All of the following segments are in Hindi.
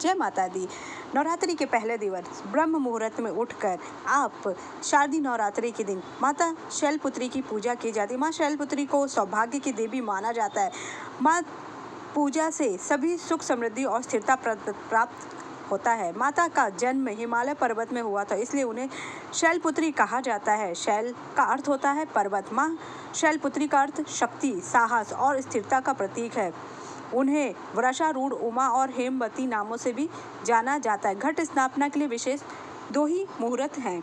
जय माता दी। नवरात्रि के पहले दिवस ब्रह्म मुहूर्त में उठकर आप शारदीय नवरात्रि के दिन माता शैलपुत्री की पूजा की जाती है। माँ शैलपुत्री को सौभाग्य की देवी माना जाता है। माँ पूजा से सभी सुख समृद्धि और स्थिरता प्राप्त होता है। माता का जन्म हिमालय पर्वत में हुआ था, इसलिए उन्हें शैलपुत्री कहा जाता है। शैल का अर्थ होता है पर्वत। माँ शैलपुत्री का अर्थ शक्ति, साहस और स्थिरता का प्रतीक है। उन्हें वृषारूढ़, उमा और हेमवती नामों से भी जाना जाता है। घट स्थापना के लिए विशेष 2 ही मुहूर्त हैं।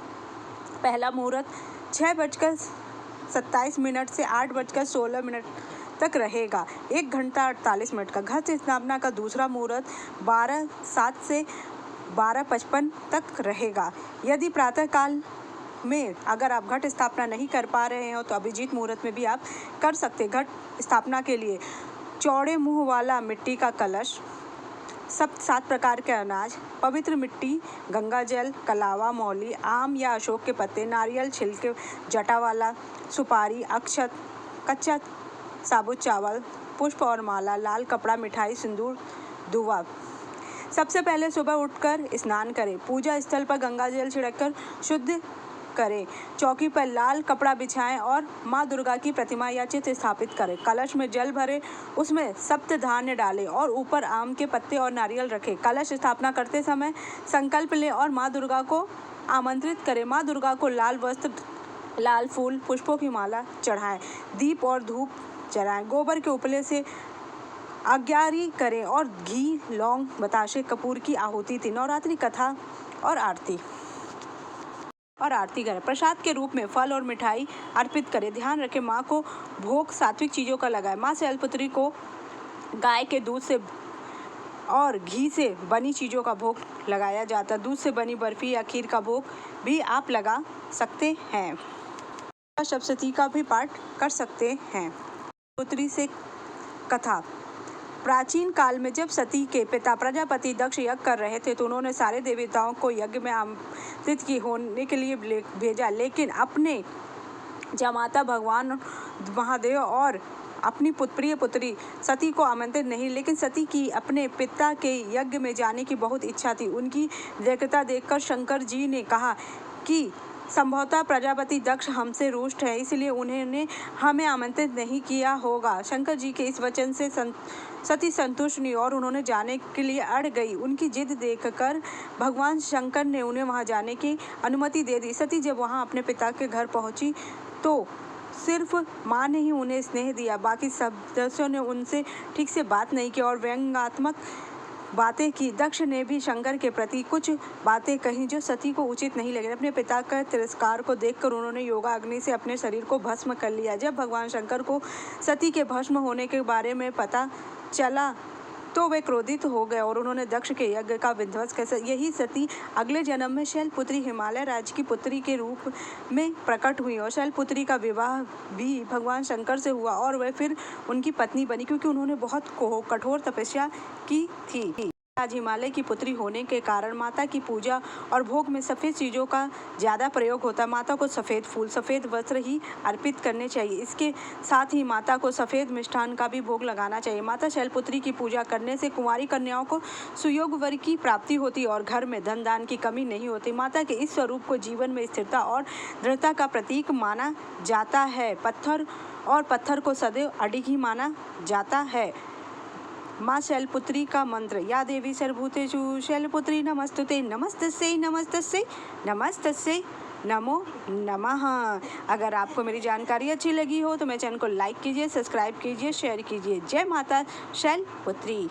पहला मुहूर्त 6:27 से 8:16 तक रहेगा, 1 घंटा 48 मिनट का। घट स्थापना का दूसरा मुहूर्त 12:07 से 12:55 तक रहेगा। यदि प्रातःकाल में अगर आप घट स्थापना नहीं कर पा रहे हो तो अभिजीत मुहूर्त में भी आप कर सकते। घट स्थापना के लिए चौड़े मुंह वाला मिट्टी का कलश, 7 प्रकार के अनाज, पवित्र मिट्टी, गंगा जल, कलावा, मौली, आम या अशोक के पत्ते, नारियल छिलके, जटा वाला, सुपारी, अक्षत, कच्चा साबुत चावल, पुष्प और माला, लाल कपड़ा, मिठाई, सिंदूर, दुआ। सबसे पहले सुबह उठकर स्नान करें। पूजा स्थल पर गंगा जल छिड़ककर शुद्ध करें। चौकी पर लाल कपड़ा बिछाएं और माँ दुर्गा की प्रतिमा या चित्र स्थापित करें। कलश में जल भरें, उसमें सप्त धान्य डालें और ऊपर आम के पत्ते और नारियल रखें। कलश स्थापना करते समय संकल्प लें और माँ दुर्गा को आमंत्रित करें। माँ दुर्गा को लाल वस्त्र, लाल फूल, पुष्पों की माला चढ़ाएं। दीप और धूप जलाएं। गोबर के उपले से आज्ञारी करें और घी, लौंग, बताशे, कपूर की आहुति थी। नवरात्रि कथा और आरती करें। प्रसाद के रूप में फल और मिठाई अर्पित करें। ध्यान रखें, माँ को भोग सात्विक चीज़ों का लगाएं। माँ शैलपुत्री को गाय के दूध से और घी से बनी चीज़ों का भोग लगाया जाता है। दूध से बनी बर्फी या खीर का भोग भी आप लगा सकते हैं। सप्तशती का भी पाठ कर सकते हैं। पुत्री से कथा। प्राचीन काल में जब सती के पिता प्रजापति दक्ष यज्ञ कर रहे थे तो उन्होंने सारे देवताओं को यज्ञ में आमंत्रित होने के लिए भेजा, लेकिन अपने जमाता भगवान महादेव और अपनी प्रिय पुत्री सती को आमंत्रित नहीं। लेकिन सती की अपने पिता के यज्ञ में जाने की बहुत इच्छा थी। उनकी व्यग्रता देखकर शंकर जी ने कहा कि संभवतः प्रजापति दक्ष हमसे रुष्ट है, इसलिए उन्होंने हमें आमंत्रित नहीं किया होगा। शंकर जी के इस वचन से सती संतुष्ट नहीं और उन्होंने जाने के लिए अड़ गई। उनकी जिद देखकर भगवान शंकर ने उन्हें वहां जाने की अनुमति दे दी। सती जब वहां अपने पिता के घर पहुंची तो सिर्फ माँ ने ही उन्हें स्नेह दिया, बाकी सदस्यों ने उनसे ठीक से बात नहीं की और व्यंग्यात्मक बातें की। दक्ष ने भी शंकर के प्रति कुछ बातें कही जो सती को उचित नहीं लगी। अपने पिता का तिरस्कार को देखकर उन्होंने योगा अग्नि से अपने शरीर को भस्म कर लिया। जब भगवान शंकर को सती के भस्म होने के बारे में पता चला तो वे क्रोधित हो गए और उन्होंने दक्ष के यज्ञ का विध्वंस कर। यही सती अगले जन्म में शैलपुत्री हिमालय राज्य की पुत्री के रूप में प्रकट हुई और शैलपुत्री का विवाह भी भगवान शंकर से हुआ और वह फिर उनकी पत्नी बनी, क्योंकि उन्होंने बहुत कठोर तपस्या की थी। आज हिमालय की पुत्री होने के कारण माता की पूजा और भोग में सफ़ेद चीज़ों का ज़्यादा प्रयोग होता है। माता को सफ़ेद फूल, सफ़ेद वस्त्र ही अर्पित करने चाहिए। इसके साथ ही माता को सफ़ेद मिष्ठान का भी भोग लगाना चाहिए। माता शैलपुत्री की पूजा करने से कुंवारी कन्याओं को सुयोग वर की प्राप्ति होती और घर में धन दान की कमी नहीं होती। माता के इस स्वरूप को जीवन में स्थिरता और दृढ़ता का प्रतीक माना जाता है। पत्थर को सदैव अडिग ही माना जाता है। माँ शैलपुत्री का मंत्र। या देवी सर्वभूतेषु शैलपुत्री नमस्तुते, नमस्तस्यै नमस्तस्यै नमस्तस्यै नमो नमः। अगर आपको मेरी जानकारी अच्छी लगी हो तो मेरे चैनल को लाइक कीजिए, सब्सक्राइब कीजिए, शेयर कीजिए। जय माता शैलपुत्री।